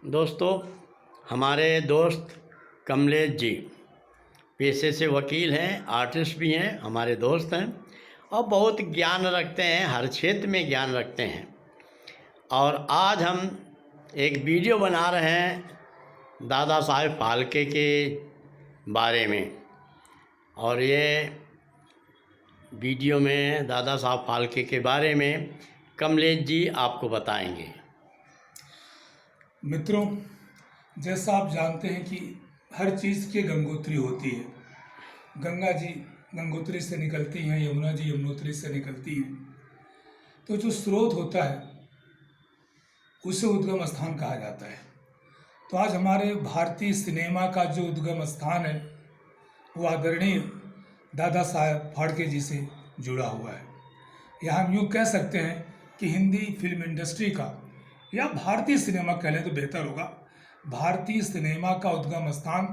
दोस्तों, हमारे दोस्त कमलेश जी पेशे से वकील हैं, आर्टिस्ट भी हैं, हमारे दोस्त हैं और बहुत ज्ञान रखते हैं, हर क्षेत्र में ज्ञान रखते हैं। और आज हम एक वीडियो बना रहे हैं दादा साहेब फाल्के के बारे में। और ये वीडियो में दादा साहब फाल्के के बारे में कमलेश जी आपको बताएंगे। मित्रों, जैसा आप जानते हैं कि हर चीज़ की गंगोत्री होती है। गंगा जी गंगोत्री से निकलती हैं, यमुना जी यमुनोत्री से निकलती हैं। तो जो स्रोत होता है उसे उद्गम स्थान कहा जाता है। तो आज हमारे भारतीय सिनेमा का जो उद्गम स्थान है वो आदरणीय दादा साहेब फाल्के जी से जुड़ा हुआ है। या हम यूँ कह सकते हैं कि हिंदी फिल्म इंडस्ट्री का या भारतीय सिनेमा कह लें तो बेहतर होगा, भारतीय सिनेमा का उद्गम स्थान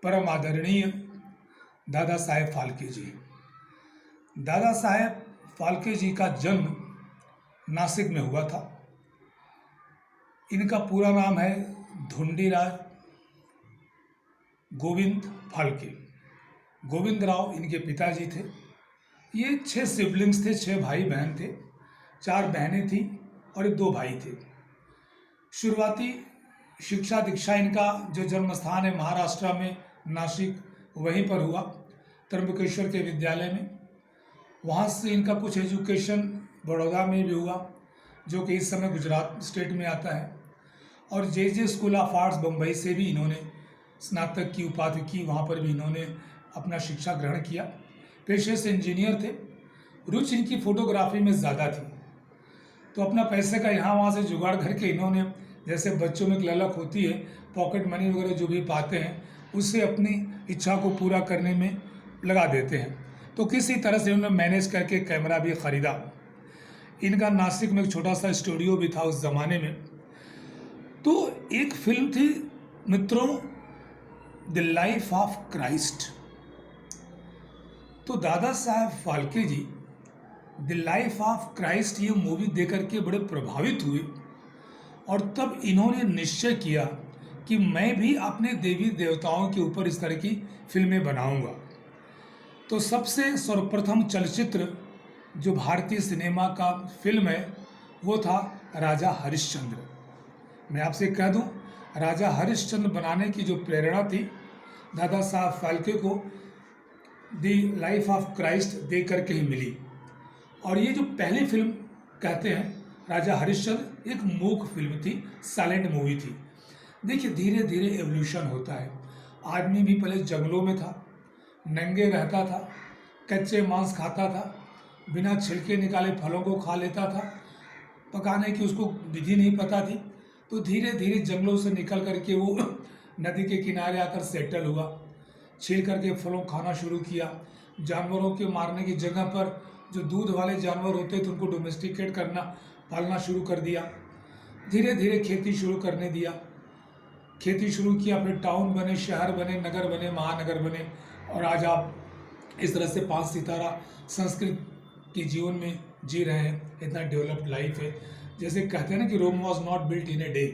परम आदरणीय दादा साहेब फाल्के जी। दादा साहेब फाल्के जी का जन्म नासिक में हुआ था। इनका पूरा नाम है धुंडीराज गोविंद फाल्के। गोविंद राव इनके पिताजी थे। ये 6 सिबलिंग्स थे, 6 भाई बहन थे, 4 बहनें थी और 2 भाई थे। शुरुआती शिक्षा दीक्षा इनका जो जन्म स्थान है महाराष्ट्र में नासिक, वहीं पर हुआ, त्र्यंबकेश्वर के विद्यालय में। वहाँ से इनका कुछ एजुकेशन बड़ौदा में भी हुआ, जो कि इस समय गुजरात स्टेट में आता है। और जे स्कूल ऑफ आर्ट्स बम्बई से भी इन्होंने स्नातक की उपाधि की, वहाँ पर भी इन्होंने अपना शिक्षा ग्रहण किया। पेशे से इंजीनियर थे। रुचि इनकी फोटोग्राफी में ज़्यादा थी। तो अपना पैसे का यहाँ वहाँ से जुगाड़ करके इन्होंने, जैसे बच्चों में एक ललक होती है, पॉकेट मनी वगैरह जो भी पाते हैं उससे अपनी इच्छा को पूरा करने में लगा देते हैं। तो किसी तरह से उन्होंने मैनेज करके कैमरा भी ख़रीदा। इनका नासिक में एक छोटा सा स्टूडियो भी था उस ज़माने में। तो एक फिल्म थी मित्रों, द लाइफ ऑफ क्राइस्ट। तो दादा साहेब फाल्के जी द लाइफ ऑफ क्राइस्ट ये मूवी देख करके बड़े प्रभावित हुए और तब इन्होंने निश्चय किया कि मैं भी अपने देवी देवताओं के ऊपर इस तरह की फिल्में बनाऊंगा। तो सबसे सर्वप्रथम चलचित्र जो भारतीय सिनेमा का फिल्म है वो था राजा हरिश्चंद्र। मैं आपसे कह दूं, राजा हरिश्चंद्र बनाने की जो प्रेरणा थी दादा साहब फाल्के को द लाइफ ऑफ क्राइस्ट देख करके ही मिली। और ये जो पहली फिल्म कहते हैं राजा हरिश्चंद्र, एक मूक फिल्म थी, साइलेंट मूवी थी। देखिए धीरे धीरे एवोल्यूशन होता है। आदमी भी पहले जंगलों में था, नंगे रहता था, कच्चे मांस खाता था, बिना छिलके निकाले फलों को खा लेता था, पकाने की उसको विधि नहीं पता थी। तो धीरे धीरे जंगलों से निकल करके वो नदी के किनारे आकर सेटल हुआ, छील करके फलों खाना शुरू किया। जानवरों के मारने की जगह पर जो दूध वाले जानवर होते थे उनको डोमेस्टिकेट करना, पालना शुरू कर दिया। धीरे धीरे खेती शुरू करने दिया, खेती शुरू किया, फिर टाउन बने, शहर बने, नगर बने, महानगर बने। और आज आप इस तरह से 5 सितारा संस्कृत के जीवन में जी रहे हैं। इतना डेवलप्ड लाइफ है। जैसे कहते हैं ना कि Rome was not built in a day.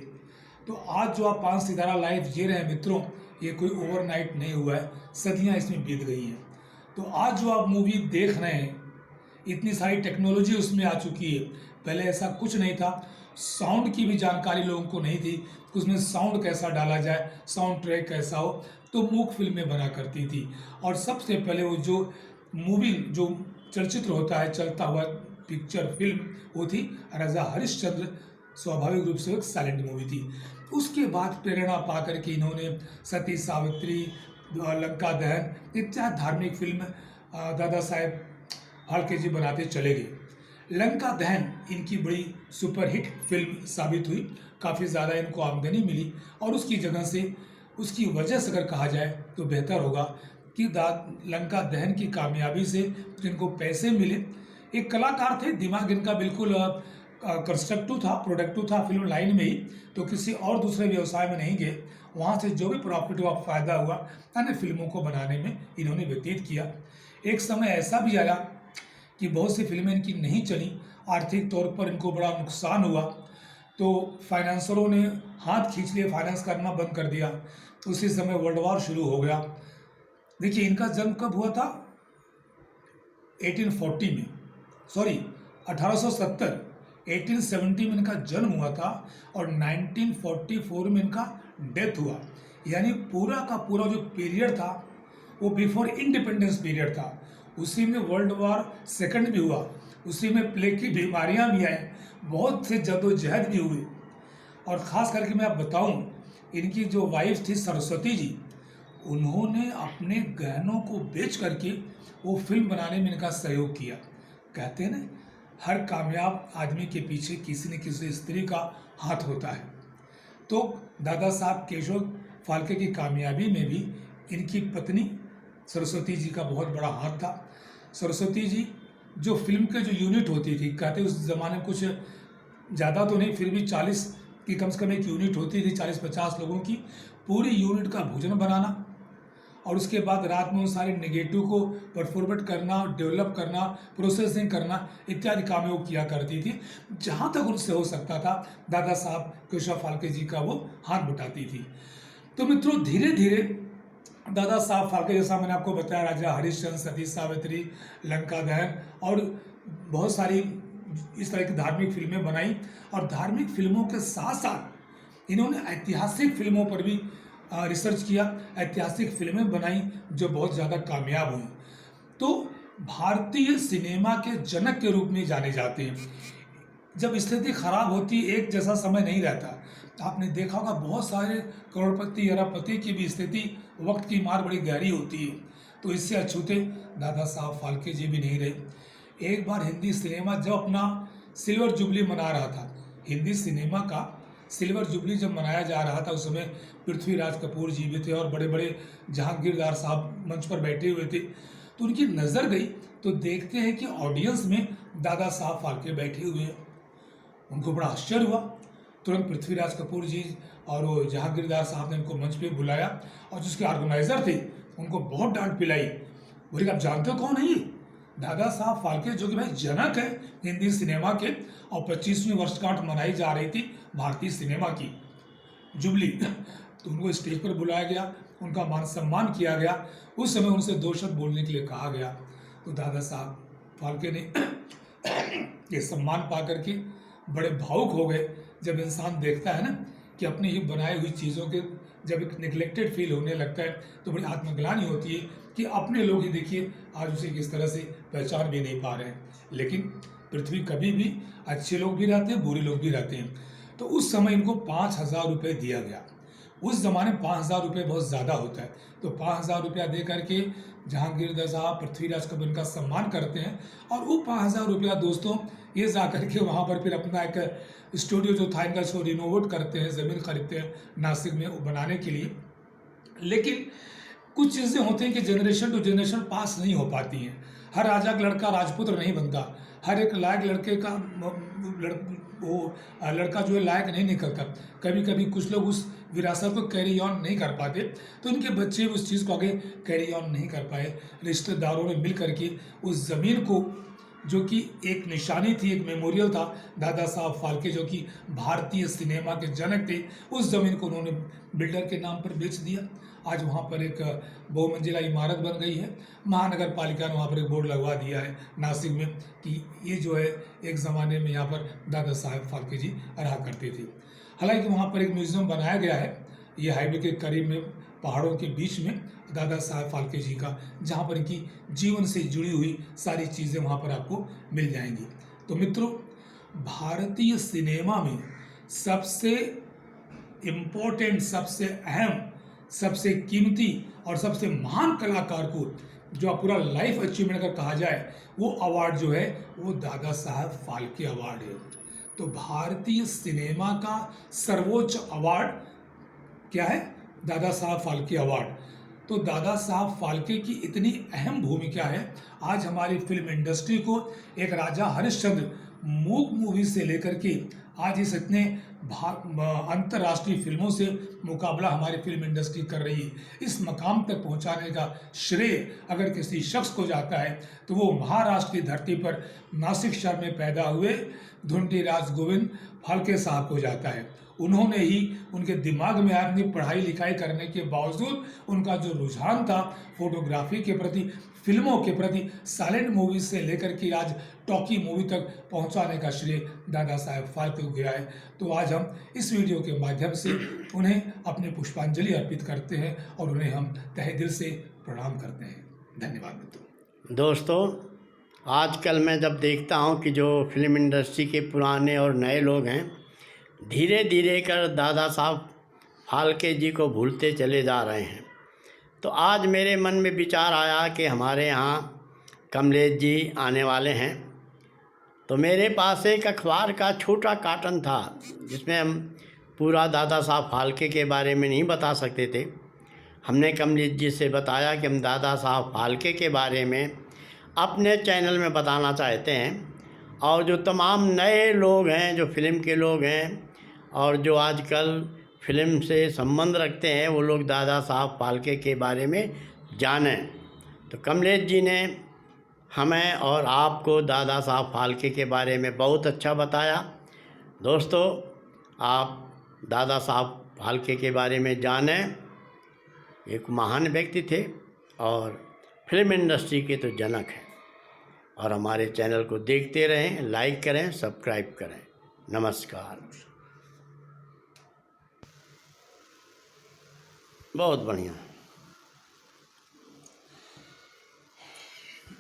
तो आज जो आप 5 सितारा लाइफ जी रहे हैं मित्रों, ये कोई ओवरनाइट नहीं हुआ है, सदियाँ इसमें बीत गई हैं। तो आज जो आप मूवी देख रहे हैं, इतनी सारी टेक्नोलॉजी उसमें आ चुकी है। पहले ऐसा कुछ नहीं था। साउंड की भी जानकारी लोगों को नहीं थी कि उसमें साउंड कैसा डाला जाए, साउंड ट्रैक कैसा हो। तो मूक फिल्में बना करती थी। और सबसे पहले वो जो मूवी, जो चलचित्र होता है, चलता हुआ पिक्चर फिल्म, वो थी राजा हरिश्चंद्र। स्वाभाविक रूप से एक साइलेंट मूवी थी। उसके बाद प्रेरणा पा करके इन्होंने सती सावित्री, लंका दहन इत्यादि धार्मिक फिल्म दादा साहेब फाल्के जी बनाते चले गए। लंका दहन इनकी बड़ी सुपरहिट फिल्म साबित हुई, काफ़ी ज़्यादा इनको आमदनी मिली। और उसकी जगह से, उसकी वजह से अगर कहा जाए तो बेहतर होगा कि लंका दहन की कामयाबी से जिनको पैसे मिले, एक कलाकार थे, दिमाग इनका बिल्कुल कंस्ट्रक्टिव था, प्रोडक्टिव था फिल्म लाइन में ही। तो किसी और दूसरे व्यवसाय में नहीं गए। वहाँ से जो भी प्रॉफिट हुआ, फ़ायदा हुआ, अन्य फिल्मों को बनाने में इन्होंने व्यतीत किया। एक समय ऐसा भी आया कि बहुत सी फिल्में इनकी नहीं चली, आर्थिक तौर पर इनको बड़ा नुकसान हुआ। तो फाइनेंसरों ने हाथ खींच लिए, फाइनेंस करना बंद कर दिया। उसी समय वर्ल्ड वॉर शुरू हो गया। देखिए इनका जन्म कब हुआ था? 1840 में, सॉरी 1870, 1870 में इनका जन्म हुआ था और 1944 में इनका डेथ हुआ। यानी पूरा का पूरा जो पीरियड था वो बिफोर इंडिपेंडेंस पीरियड था। उसी में वर्ल्ड वॉर सेकंड भी हुआ, उसी में प्लेग की बीमारियां भी आई, बहुत से जद्दोजहद भी हुई। और ख़ास करके मैं आप बताऊं, इनकी जो वाइफ थी सरस्वती जी, उन्होंने अपने गहनों को बेच करके वो फिल्म बनाने में इनका सहयोग किया। कहते हैं ना, हर कामयाब आदमी के पीछे किसी न किसी स्त्री का हाथ होता है। तो दादा साहब केशव फाल्के की कामयाबी में भी इनकी पत्नी सरस्वती जी का बहुत बड़ा हाथ था। सरस्वती जी जो फिल्म के जो यूनिट होती थी, कहते उस ज़माने में कुछ ज़्यादा तो नहीं, फिर भी 40 की कम से कम एक यूनिट होती थी, 40-50 लोगों की। पूरी यूनिट का भोजन बनाना और उसके बाद रात में उन सारे नेगेटिव को परफॉर्मेट करना, डेवलप करना, प्रोसेसिंग करना इत्यादि काम वो किया करती थी। जहाँ तक उनसे हो सकता था दादा साहब केशव फाल्के जी का वो हाथ बटाती थी। तो मित्रों धीरे धीरे दादा साहब फाल्के, जैसा मैंने आपको बताया, राजा हरिश्चंद्र, सती सावित्री, लंका दहन और बहुत सारी इस तरह की धार्मिक फिल्में बनाई। और धार्मिक फिल्मों के साथ साथ इन्होंने ऐतिहासिक फिल्मों पर भी रिसर्च किया, ऐतिहासिक फिल्में बनाई जो बहुत ज़्यादा कामयाब हुई। तो भारतीय सिनेमा के जनक के रूप में जाने जाते हैं। जब स्थिति खराब होती है, एक जैसा समय नहीं रहता। आपने देखा होगा बहुत सारे करोड़पति अरबपति की भी स्थिति वक्त की मार बड़ी गहरी होती है। तो इससे अछूते दादा साहब फाल्के जी भी नहीं रहे। एक बार हिंदी सिनेमा जब अपना सिल्वर जुबली मना रहा था, हिंदी सिनेमा का सिल्वर जुबली जब मनाया जा रहा था, उस समय पृथ्वीराज कपूर जी भी थे और बड़े बड़े जहांगीरदार साहब मंच पर बैठे हुए थे। तो उनकी नज़र गई तो देखते हैं कि ऑडियंस में दादा साहब फाल्के बैठे हुए हैं। उनको बड़ा आश्चर्य हुआ। तुरंत पृथ्वीराज कपूर जी और वो जहांगीरदार साहब ने उनको मंच पे बुलाया और जिसके ऑर्गेनाइजर थे उनको बहुत डांट पिलाई। बोले आप जानते हो कौन है ये? दादा साहब फाल्के, जो कि भाई जनक है हिंदी सिनेमा के, और 25वीं वर्षगांठ मनाई जा रही थी भारतीय सिनेमा की, जुबली। तो उनको स्टेज पर बुलाया गया, उनका मान सम्मान किया गया। उस समय उनसे 2 शब्द बोलने के लिए कहा गया। तो दादा साहब फाल्के ने ये सम्मान पा करके बड़े भावुक हो गए। जब इंसान देखता है ना कि अपनी ही बनाई हुई चीज़ों के जब एक निगलेक्टेड फील होने लगता है तो बड़ी आत्मग्लानि होती है कि अपने लोग ही देखिए आज उसे किस तरह से पहचान भी नहीं पा रहे हैं। लेकिन पृथ्वी कभी भी अच्छे लोग भी रहते हैं, बुरे लोग भी रहते हैं। तो उस समय इनको 5,000 रुपये दिया गया। उस ज़माने में 5,000 रुपये बहुत ज़्यादा होता है। तो 5,000 रुपया दे करके जहांगीर साहब, पृथ्वीराज कपूर इनका सम्मान करते हैं। और वो 5,000 रुपया दोस्तों ये जा करके वहाँ पर फिर अपना एक स्टूडियो जो था इनका, इसको रिनोवेट करते हैं, ज़मीन खरीदते हैं नासिक में वो बनाने के लिए। लेकिन कुछ चीज़ें होती हैं कि जनरेशन टू जनरेशन पास नहीं हो पाती हैं। हर राजा का लड़का राजपुत्र नहीं बनता, हर एक लायक लड़के का लड़का जो है लायक नहीं निकलता। कभी कभी कुछ लोग उस विरासत को कैरी ऑन नहीं कर पाते, तो उनके बच्चे उस चीज़ को आगे कैरी ऑन नहीं कर पाए। रिश्तेदारों ने मिल करके उस ज़मीन को, जो कि एक निशानी थी, एक मेमोरियल था, दादा साहब फाल्के जो कि भारतीय सिनेमा के जनक थे, उस ज़मीन को उन्होंने बिल्डर के नाम पर बेच दिया। आज वहाँ पर एक बहुमंजिला इमारत बन गई है। महानगर पालिका ने वहाँ पर एक बोर्ड लगवा दिया है नासिक में कि ये जो है एक ज़माने में यहाँ पर दादा साहब फाल्के जी रहा करते थे। हालांकि वहाँ पर एक म्यूज़ियम बनाया गया है, ये हाईवे के करीब में पहाड़ों के बीच में, दादा साहब फाल्के जी का, जहाँ पर इनकी जीवन से जुड़ी हुई सारी चीज़ें वहाँ पर आपको मिल जाएंगी। तो मित्रों, भारतीय सिनेमा में सबसे इम्पोर्टेंट, सबसे अहम, सबसे कीमती और सबसे महान कलाकार को जो पूरा लाइफ अचीवमेंट अगर कहा जाए, वो अवार्ड जो है वो दादा साहब फाल्के अवार्ड है। तो भारतीय सिनेमा का सर्वोच्च अवार्ड क्या है? दादा साहब फाल्के अवार्ड। तो दादा साहब फाल्के की इतनी अहम भूमिका है, आज हमारी फिल्म इंडस्ट्री को एक राजा हरिश्चंद्र मूक मूवी से लेकर के आज इस इतने अंतर्राष्ट्रीय फिल्मों से मुकाबला हमारी फिल्म इंडस्ट्री कर रही है। इस मकाम तक पहुंचाने का श्रेय अगर किसी शख्स को जाता है तो वो महाराष्ट्र की धरती पर नासिक शहर में पैदा हुए धुंटीराज गोविंद फाल्के साहब को जाता है। उन्होंने ही उनके दिमाग में अपनी पढ़ाई लिखाई करने के बावजूद उनका जो रुझान था फोटोग्राफी के प्रति, फिल्मों के प्रति, साइलेंट मूवीज से लेकर के आज टॉकी मूवी तक पहुंचाने का श्रेय दादा साहेब फाल्के को गया है। तो आज हम इस वीडियो के माध्यम से उन्हें अपनी पुष्पांजलि अर्पित करते हैं और उन्हें हम तहे दिल से प्रणाम करते हैं। धन्यवाद मित्रों। दोस्तों, आजकल मैं जब देखता हूं कि जो फिल्म इंडस्ट्री के पुराने और नए लोग हैं धीरे धीरे कर दादा साहब फाल्के जी को भूलते चले जा रहे हैं, तो आज मेरे मन में विचार आया कि हमारे यहाँ कमलेश जी आने वाले हैं। तो मेरे पास एक अखबार का छोटा कार्टन था जिसमें हम पूरा दादा साहब फाल्के के बारे में नहीं बता सकते थे। हमने कमलेश जी से बताया कि हम दादा साहब फाल्के के बारे में अपने चैनल में बताना चाहते हैं, और जो तमाम नए लोग हैं, जो फिल्म के लोग हैं और जो आजकल फिल्म से संबंध रखते हैं, वो लोग दादा साहब फाल्के के बारे में जानें। तो कमलेश जी ने हमें और आपको दादा साहब फाल्के के बारे में बहुत अच्छा बताया। दोस्तों, आप दादा साहब फाल्के के बारे में जानें। एक महान व्यक्ति थे और फिल्म इंडस्ट्री के तो जनक हैं। और हमारे चैनल को देखते रहें, लाइक करें, सब्सक्राइब करें। नमस्कार। बहुत बढ़िया।